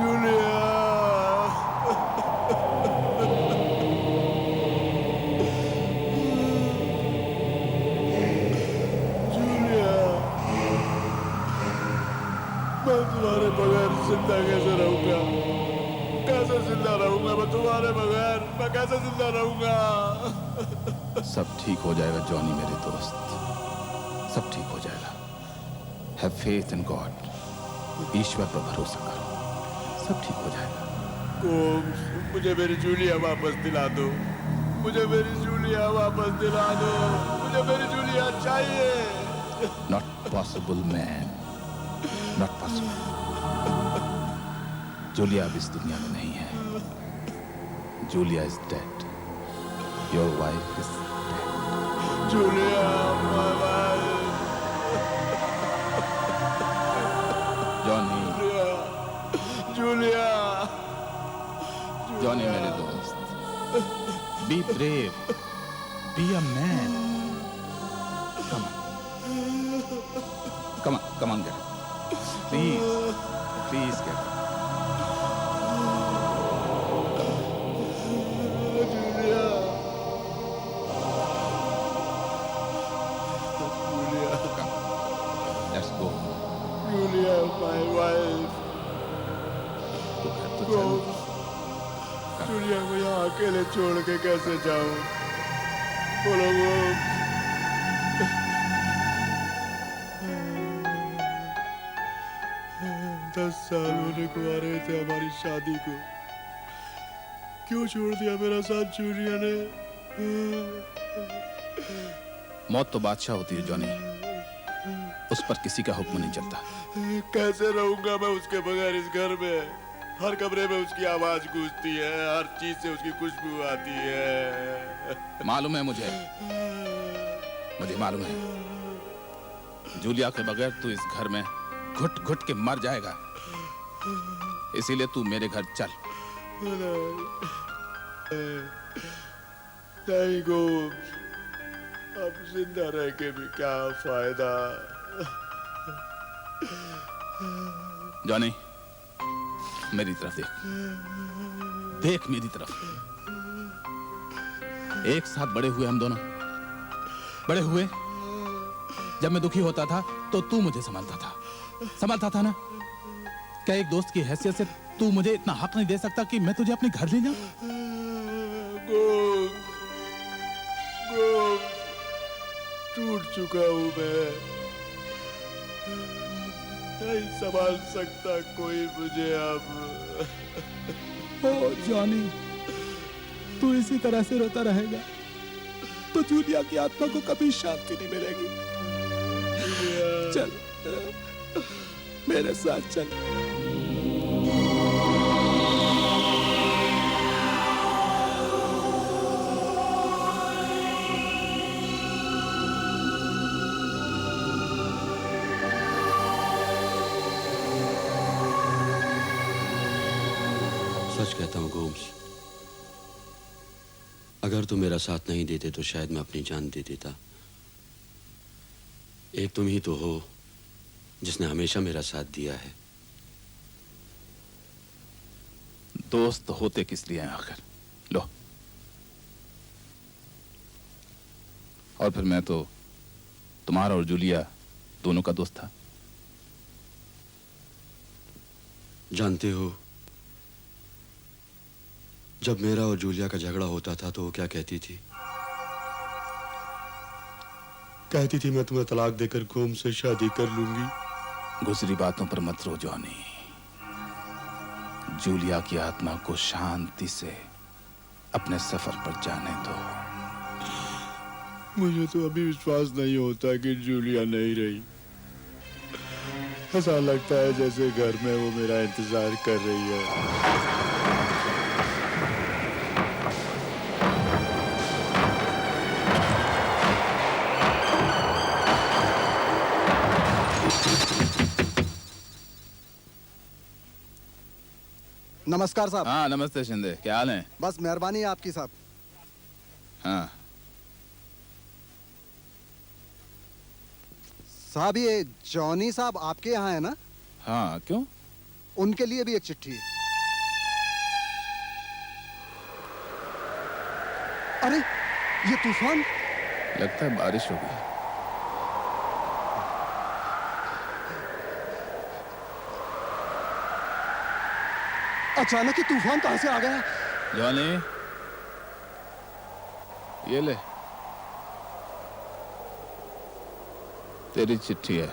Julia, Julia, मैं तुम्हारे बगैर जिंदा कैसे रहूंगा? कैसे जिंदा रहूंगा मैं तुम्हारे बगैर? मैं कैसे जिंदा रहूंगा? सब ठीक हो जाएगा जॉनी मेरे दोस्त, सब ठीक हो जाएगा। हैव फेथ इन गॉड, ईश्वर पर भरोसा करो, सब ठीक हो जाएगा। कोम्स, मुझे मेरी जूलिया वापस दिला दो। मुझे मेरी जूलिया वापस दिला दो। मुझे मेरी जूलिया चाहिए। Not possible man, not possible. Julia अब इस दुनिया में नहीं है। Julia is dead. Your wife is dead. Julia, my wife. Johnny, Julia, Johnny मेरे दोस्त, be brave, be a man. Come on, get up. Please get up. Julia, Julia, Come, let's go. Julia, my wife. तो घर तो चल। Combs, Julia को यहाँ अकेले छोड़ के कैसे जाऊं? बोलो कोम्स। 10 साल होने को आ रहे थे हमारी शादी को। क्यों छोड़ दिया मेरा साथ जूलिया ने? मौत तो बादशाह होती है जॉनी, उस पर किसी का हुक्म नहीं चलता। कैसे रहूंगा मैं उसके बगैर इस घर में? हर कमरे में उसकी आवाज गूंजती है, हर चीज से उसकी खुशबू आती है। मालूम है मुझे मालूम है। जूलिया के बगैर तू इस घर में घुट घुट के मर जाएगा। इसीलिए तू मेरे घर चल। नहीं गोम्स, अब जिंदा रह के भी क्या फायदा? जॉनी, मेरी तरफ देख मेरी तरफ। एक साथ बड़े हुए हम दोनों, बड़े हुए। जब मैं दुखी होता था तो तू मुझे संभालता था ना? क्या एक दोस्त की हैसियत से तू मुझे इतना हक नहीं दे सकता कि मैं तुझे अपने घर ले जाऊं? गोम्स, गोम्स, टूट चुका हूं मैं। नहीं संभाल सकता कोई मुझे अब। ओ जॉनी, तू इसी तरह से रोता रहेगा तो जूलिया की आत्मा को कभी शांति नहीं मिलेगी। चल मेरे साथ चल। सच कहता हूँ गोम्स, अगर तुम मेरा साथ नहीं देते तो शायद मैं अपनी जान दे देता। एक तुम ही तो हो जिसने हमेशा मेरा साथ दिया है। दोस्त होते किस लिए हैं आखिर? लो, और फिर मैं तो तुम्हारा और जूलिया दोनों का दोस्त था। जानते हो, जब मेरा और जूलिया का झगड़ा होता था तो वो क्या कहती थी? कहती थी मैं तुम्हें तलाक देकर गोम्स से शादी कर लूंगी। गुजरी बातों पर मत रो जॉनी। जूलिया की आत्मा को शांति से अपने सफर पर जाने दो। मुझे तो अभी विश्वास नहीं होता कि जूलिया नहीं रही। ऐसा लगता है जैसे घर में वो मेरा इंतजार कर रही है। नमस्कार साहब। हाँ नमस्ते शिंदे, क्या हाल है? बस मेहरबानी है आपकी साहब। हाँ साहब ये जॉनी साहब आपके यहाँ है ना? हाँ, क्यों? उनके लिए भी एक चिट्ठी है। अरे ये तूफान। लगता है बारिश होगी। अचानक ही तूफान कहां से आ गया? जॉनी, ये ले, तेरी चिट्ठी है।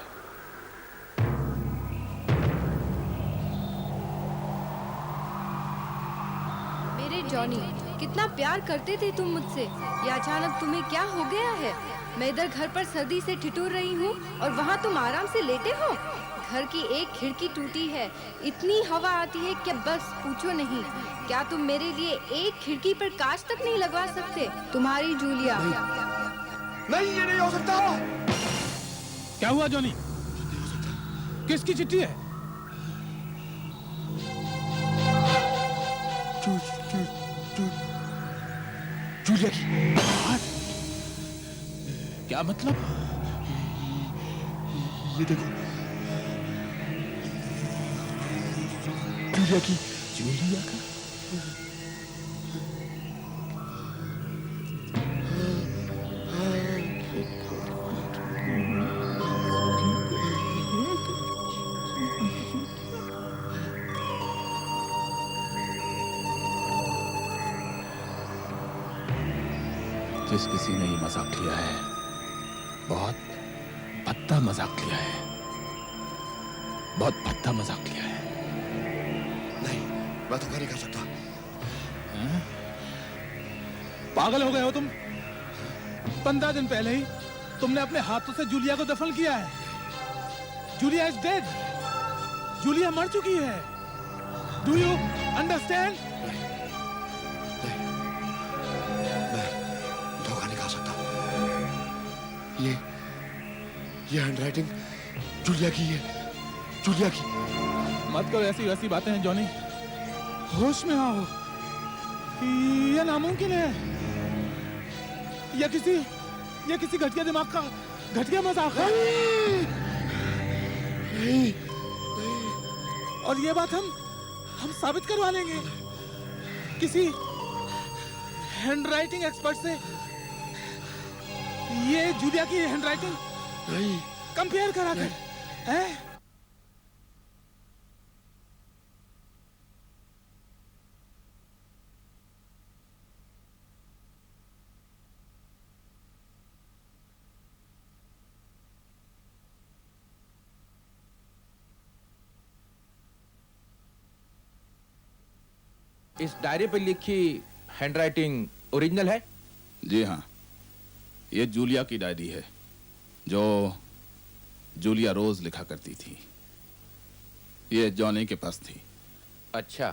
मेरे जॉनी, कितना प्यार करते थे तुम मुझसे। ये अचानक तुम्हें क्या हो गया है? मैं इधर घर पर सर्दी से ठिठुर रही हूँ और वहाँ तुम आराम से लेटे हो। घर की एक खिड़की टूटी है, इतनी हवा आती है कि बस पूछो नहीं। क्या तुम मेरे लिए एक खिड़की पर कांच तक नहीं लगवा सकते? तुम्हारी जूलिया। नहीं, ये नहीं हो सकता। क्या हुआ जॉनी? किसकी चिट्ठी है? जूलिया की। क्या मतलब? ये देखो, जूलिया की। जूलिया का? जिस किसी ने ये मजाक लिया है, बहुत भद्दा मजाक लिया है, बहुत भद्दा मजाक लिया है। नहीं, मैं धोखा नहीं कर सकता। पागल हो गए हो तुम? 15 दिन पहले ही तुमने अपने हाथों से जूलिया को दफन किया है। Julia is dead. जूलिया मर चुकी है। Do you understand? धोखा नहीं खा सकता। ये हैंडराइटिंग जूलिया की है, जूलिया की। मत करो ऐसी वैसी बातें हैं जॉनी। होश में आओ। ये नामुमकिन है। यह किसी घटिया दिमाग का घटिया मजाक है। नहीं, और ये बात हम साबित करवा लेंगे किसी हैंडराइटिंग एक्सपर्ट से। ये जूलिया की हैंडराइटिंग नहीं। कंपेयर करा कर, हैं? इस डायरी पे लिखी हैंडराइटिंग ओरिजिनल है? जी हाँ, ये जूलिया की डायरी है जो जूलिया रोज लिखा करती थी। ये जॉनी के पास थी। अच्छा,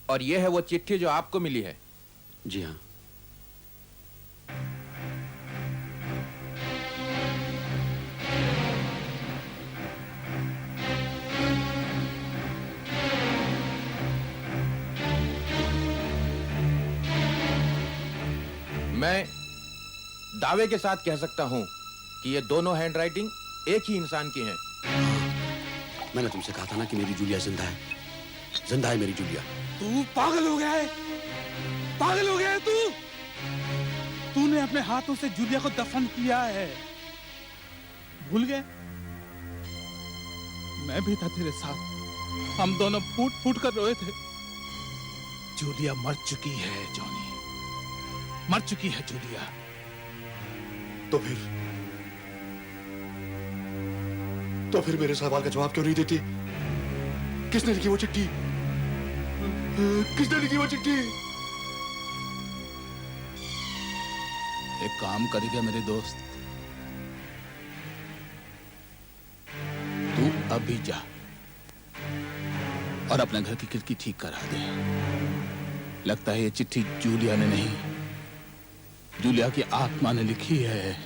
और ये है वो चिट्ठी जो आपको मिली है? जी हाँ। मैं दावे के साथ कह सकता हूं कि ये दोनों हैंडराइटिंग एक ही इंसान की हैं। मैंने तुमसे कहा था ना कि मेरी जूलिया जिंदा है। जिंदा है मेरी जूलिया। तू पागल हो गया है? पागल हो गया है तू? तूने अपने हाथों से जूलिया को दफन किया है। भूल गए? मैं भी था तेरे साथ। हम दोनों फूट फूट कर रोए थे। जूलिया मर चुकी है जॉनी, मर चुकी है जूलिया। तो फिर मेरे सवाल का जवाब क्यों नहीं देती? किसने लिखी वो चिट्ठी? किसने लिखी वो चिट्ठी? एक काम करेगा मेरे दोस्त, तू अभी जा और अपने घर की खिड़की ठीक करा दे। लगता है ये चिट्ठी जूलिया ने नहीं, जूलिया की आत्मा ने लिखी है।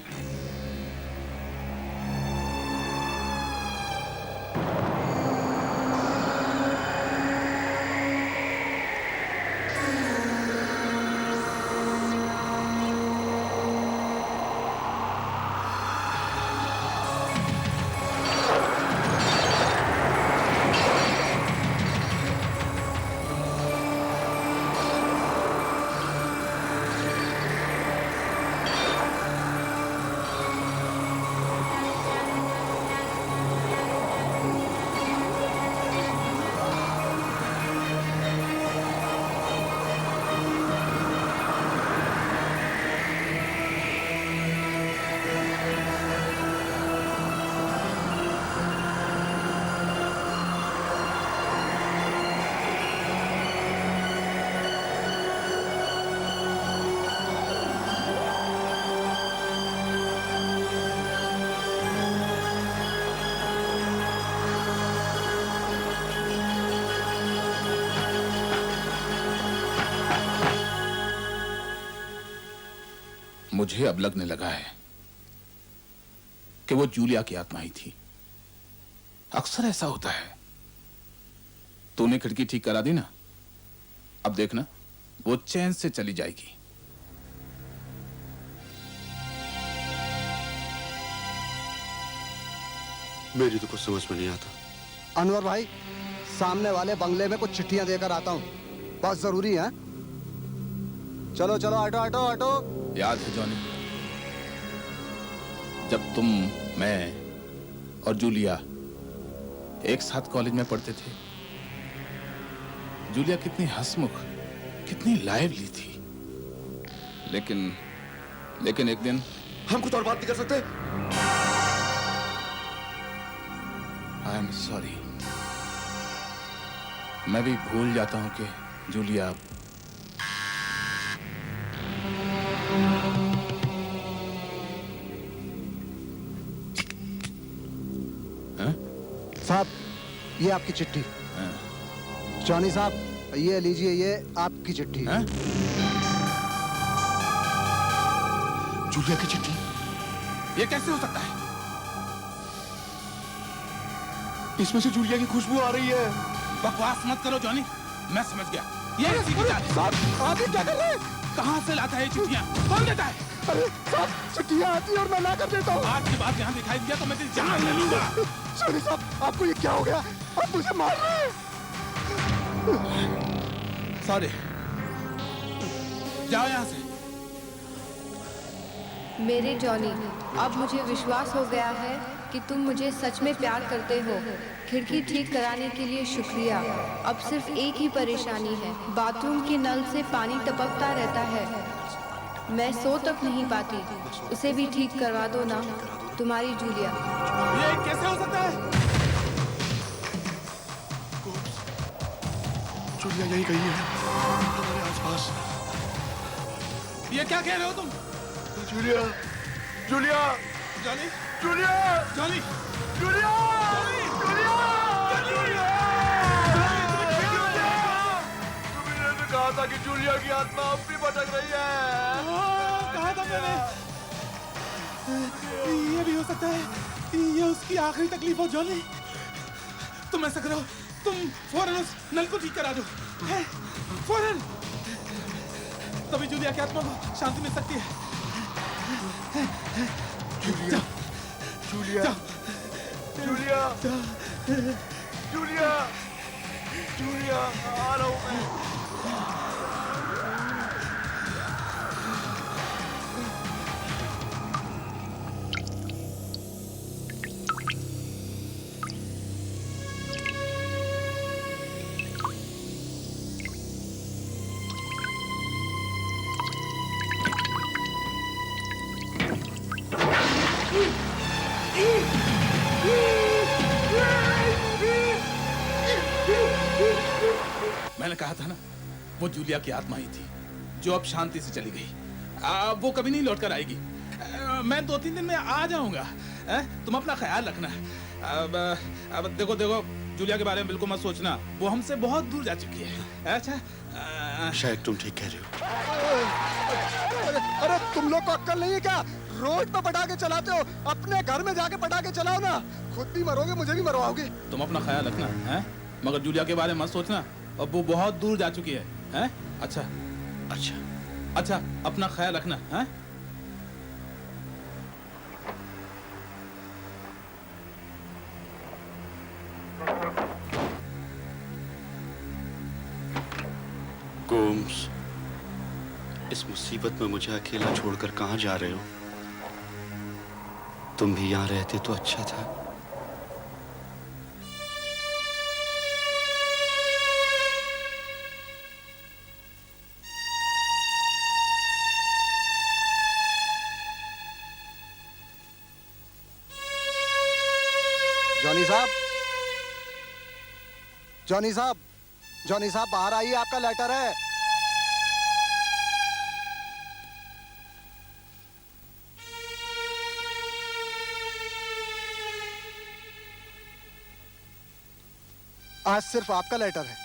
मुझे अब लगने लगा है कि वो जूलिया की आत्मा ही थी। अक्सर ऐसा होता है। तूने खिड़की ठीक करा दी ना, अब देखना वो चैन से चली जाएगी। मेरी तो कुछ समझ में नहीं आता। अनवर भाई, सामने वाले बंगले में कुछ चिट्ठियां देकर आता हूँ, बहुत जरूरी है। चलो चलो, ऑटो ऑटो ऑटो। याद है जॉनी, जब तुम, मैं और जूलिया एक साथ कॉलेज में पढ़ते थे, जूलिया कितनी हंसमुख, कितनी लाइवली थी। लेकिन एक दिन हम कुछ और बात नहीं कर सकते? आई एम सॉरी, मैं भी भूल जाता हूं कि जूलिया साहब, ये आपकी चिट्ठी। जॉनी साहब, ये लीजिए, ये आपकी चिट्ठी। जूलिया की चिट्ठी? ये कैसे हो सकता है? इसमें से जूलिया की खुशबू आ रही है। बकवास मत करो जॉनी, मैं समझ गया। ये इसी की चाल है। साहब, आप ये क्या कर रहे हैं? कहां से लाता है ये चिट्ठियां? कौन देता है? अरे साहब, चिट्ठियां आती है और मैं ला कर देता हूँ। आज की बात यहाँ दिखाई दिया तो मैं तेरी जान ले लूंगा। जॉनी साहब, आपको ये क्या हो गया? आप मुझे मार रहे हैं। सॉरी, जाओ यहाँ से। मेरे जॉनी, अब मुझे विश्वास हो गया है कि तुम मुझे सच में प्यार करते हो। खिड़की ठीक कराने के लिए शुक्रिया। अब सिर्फ एक ही परेशानी है, बाथरूम के नल से पानी टपकता रहता है, मैं सो तक नहीं पाती। उसे भी ठीक करवा दो ना, तुम्हारी जूलिया। ये कैसे हो सकता है? जूलिया यही कहीं है, हमारे आसपास। ये क्या कह रहे हो तुम? Julia, Julia, Johnny, Julia, Johnny, Julia, Julia, Julia! तुमने तो कहा था कि जूलिया की आत्मा अब भी भटक रही है। कहा था मैंने। ये भी हो सकता है, ये उसकी आखिरी तकलीफ हो जॉनी। तुम ऐसा करो, तुम फौरन उस नल को ठीक करा दो, है? फौरन, तभी जूलिया की आत्मा को शांति मिल सकती है। Julia, Julia, Julia, Julia, Julia, आ रहा हूँ मैं। मैंने कहा था ना, वो जूलिया की आत्मा ही थी जो अब शांति से चली गई। वो कभी नहीं लौट कर आएगी। मैं 2-3 दिन में आ जाऊंगा। तुम अपना ख्याल रखना। अब देखो जूलिया के बारे में बिल्कुल मत सोचना, वो हमसे बहुत दूर जा चुकी है। अच्छा, शायद तुम ठीक कह रहे हो। अरे तुम लोग को अक्ल नहीं है क्या? रोड पर पटाखे चलाते हो, अपने घर में जाके पटाखे चलाओ ना। खुद भी मरोगे, मुझे भी मरवाओगे। तुम अपना ख्याल रखना, है? मगर जूलिया के बारे में मत सोचना, अब वो बहुत दूर जा चुकी है, हैं? अच्छा, अच्छा, अच्छा, अपना ख्याल रखना, हैं? गोम्स, इस मुसीबत में मुझे अकेला छोड़कर कहां जा रहे हो? तुम भी यहां रहते तो अच्छा था। जॉनी साहब, जॉनी साहब, जॉनी साहब, बाहर आइए, आपका लेटर है। आज सिर्फ आपका लेटर है।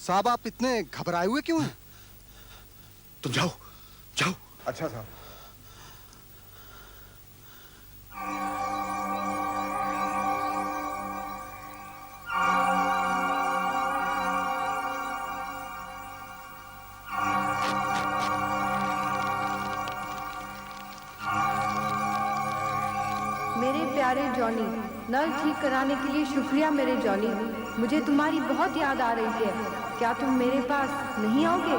साहब आप इतने घबराए हुए क्यों हैं? तुम जाओ जाओ। अच्छा साहब। मेरे प्यारे जॉनी, नल ठीक कराने के लिए शुक्रिया मेरे जॉनी। मुझे तुम्हारी बहुत याद आ रही है। क्या तुम मेरे पास नहीं आओगे?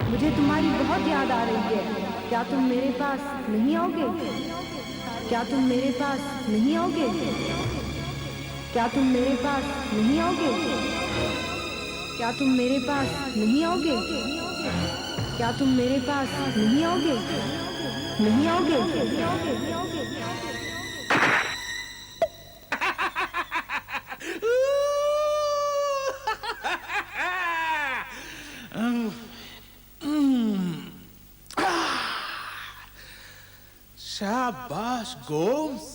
मुझे तुम्हारी बहुत याद आ रही है। क्या तुम मेरे पास नहीं आओगे? क्या तुम मेरे पास नहीं आओगे? क्या तुम मेरे पास नहीं आओगे? क्या तुम मेरे पास नहीं आओगे? क्या तुम मेरे पास नहीं आओगे? नहीं आओगे? शाबाश गोम्स,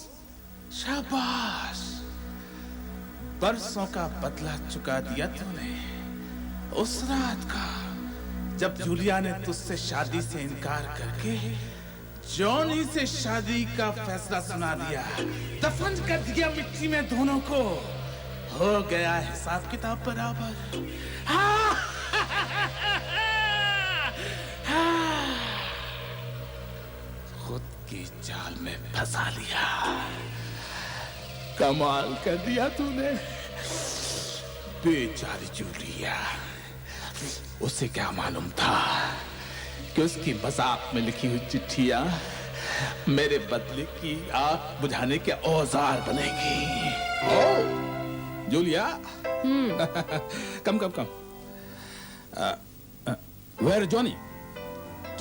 शाबाश। बरसों का बदला चुका दिया तूने। उस रात का जब जूलिया ने तुझसे शादी से इनकार करके जॉनी से शादी का फैसला सुना दिया, दफन कर दिया मिट्टी में दोनों को, हो गया हिसाब किताब बराबर। खुद की जाल में फंसा लिया। कमाल कर दिया तूने। बेचारी जूलिया, उसे क्या मालूम था कि उसकी मजाक में लिखी हुई चिट्ठियां मेरे बदले की आग बुझाने के औजार बनेंगी। ओ Julia, come come come. Where Johnny?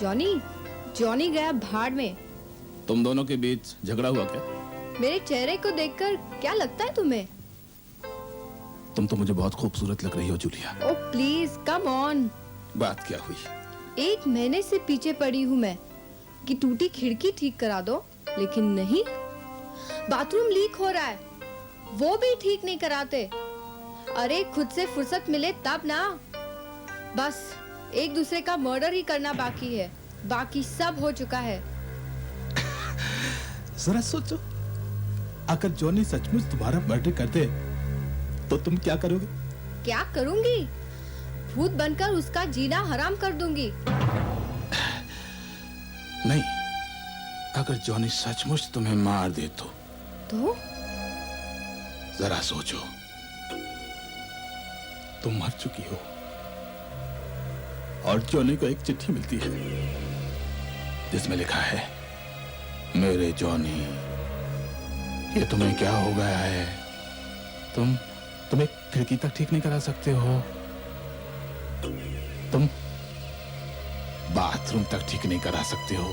Johnny? Johnny गया भाड़ में। तुम दोनों के बीच झगड़ा हुआ क्या? मेरे चेहरे को देखकर क्या लगता है तुम्हें? तुम तो मुझे बहुत खूबसूरत लग रही हो Julia. Oh please come on. बात क्या हुई? 1 महीने से पीछे पड़ी हूँ मैं कि टूटी खिड़की ठीक करा दो, लेकिन नहीं। बाथरूम लीक हो रहा है, वो भी ठीक नहीं कराते। अरे खुद से फुर्सत मिले तब ना। बस एक दूसरे का मर्डर ही करना बाकी है, बाकी सब हो चुका है। जरा सोचो, अगर जॉनी सचमुच तुम्हारा मर्डर कर दे तो तुम क्या करोगे? क्या करूंगी? भूत बनकर उसका जीना हराम कर दूंगी। नहीं, अगर जॉनी सचमुच तुम्हें मार दे तो जरा सोचो, तुम मर चुकी हो और जॉनी को एक चिट्ठी मिलती है जिसमें लिखा है, मेरे जॉनी, ये तुम्हें क्या हो गया है? तुम एक खिड़की तक ठीक नहीं करा सकते हो, तुम बाथरूम तक ठीक नहीं करा सकते हो।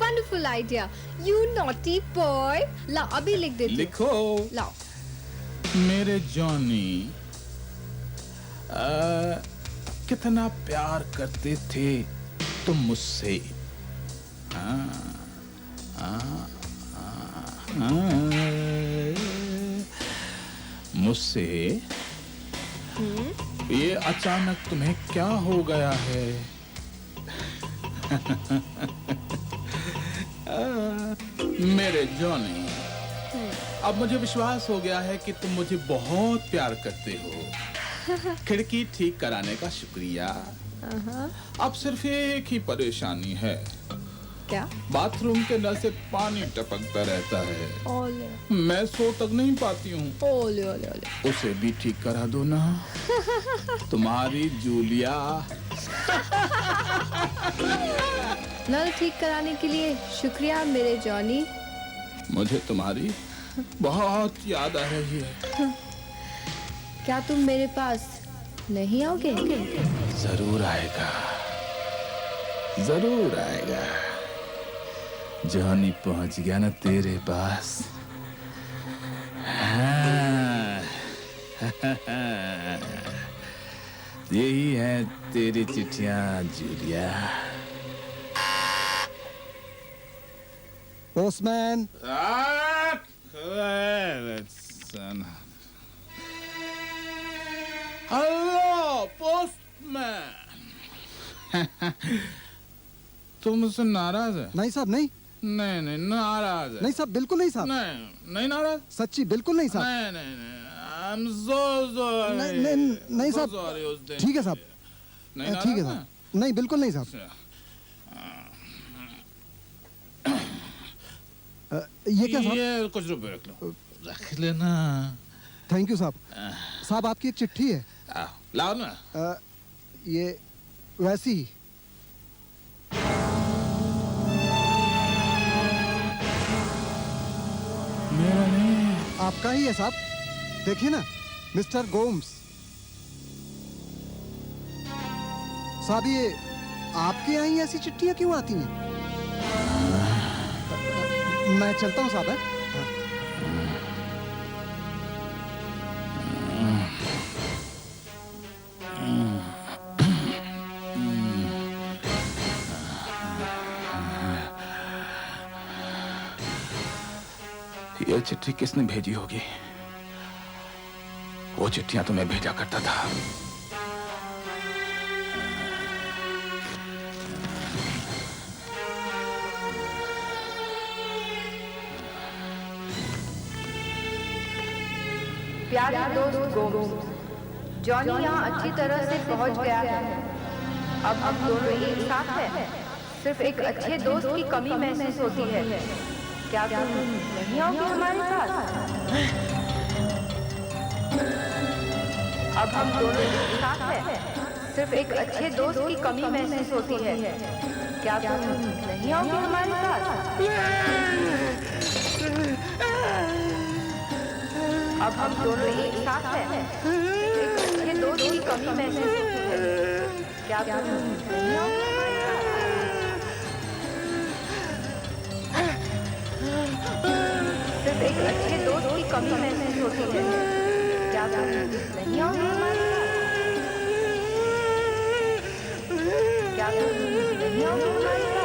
Wonderful idea, you naughty boy. लाओ अभी लिख देती हूँ। लिखो। लाओ। मेरे जॉनी कितना प्यार करते थे तुम मुझसे। मुझसे ये अचानक तुम्हें क्या हो गया है? मेरे जॉनी, अब मुझे विश्वास हो गया है कि तुम मुझे बहुत प्यार करते हो। खिड़की ठीक कराने का शुक्रिया। अब सिर्फ एक ही परेशानी है। क्या? बाथरूम के नल से पानी टपकता रहता है। ओले मैं सो तक नहीं पाती हूँ। ओले ओले ओले। उसे भी ठीक करा दो ना, तुम्हारी जूलिया। नल ठीक कराने के लिए शुक्रिया मेरे जॉनी। मुझे तुम्हारी बहुत याद आ रही है। क्या तुम मेरे पास नहीं आओगे? जरूर आएगा, जरूर आएगा। जॉनी पहुंच गया ना तेरे पास। हाँ। यही है तेरी चिट्ठियां जूलिया। पोस्टमैन। Hello postman. तुम मुझसे नाराज है? नहीं साहब नहीं। नहीं नहीं नाराज है। नहीं साहब बिल्कुल नहीं साहब। नहीं नहीं नाराज। सच्ची बिल्कुल नहीं साहब। नहीं नहीं नहीं I'm so sorry. नहीं So साहब। sorry उस दिन ठीक है साहब। नहीं नाराज ठीक है ना? साहब। नहीं बिल्कुल नहीं साहब। ये क्या साहब? ये कुछ रुपए रख लो। रख लेना। थैंक यू साहब। साहब आपकी एक चिट्ठी है। लाओ ना। ये वैसी ही। मेरा नहीं। आपका ही है साहब। देखिए ना, मिस्टर गोम्स। साहब ये आपके यहाँ ही ऐसी चिट्ठियां क्यों आती हैं? मैं चलता हूँ साहब। ये चिट्ठी किसने भेजी होगी? वो चिट्ठियां तो मैं भेजा करता था। प्यारे दोस्त गोम्स, जॉनी यहाँ अच्छी तरह से पहुँच गया है। अब हम दोनों एक साथ हैं। सिर्फ एक अच्छे दोस्त की कमी महसूस होती है। क्या तुम नहीं आओगे हमारे साथ? अब हम दोनों एक साथ हैं। सिर्फ एक अच्छे दोस्त की कमी महसूस होती है। क्या तुम नहीं आओगे हमारे साथ? अब हम दोनों एक साथ हैं। एक अच्छे दोस्त की कमी महसूस होती है। क्या तुम नहीं आओगे हमारे साथ? सिर्फ एक अच्छे दोस्त की कमी महसूस होती है। क्या तुम नहीं आओगे हमारे साथ? क्या तुम नहीं आओगे हमारे साथ?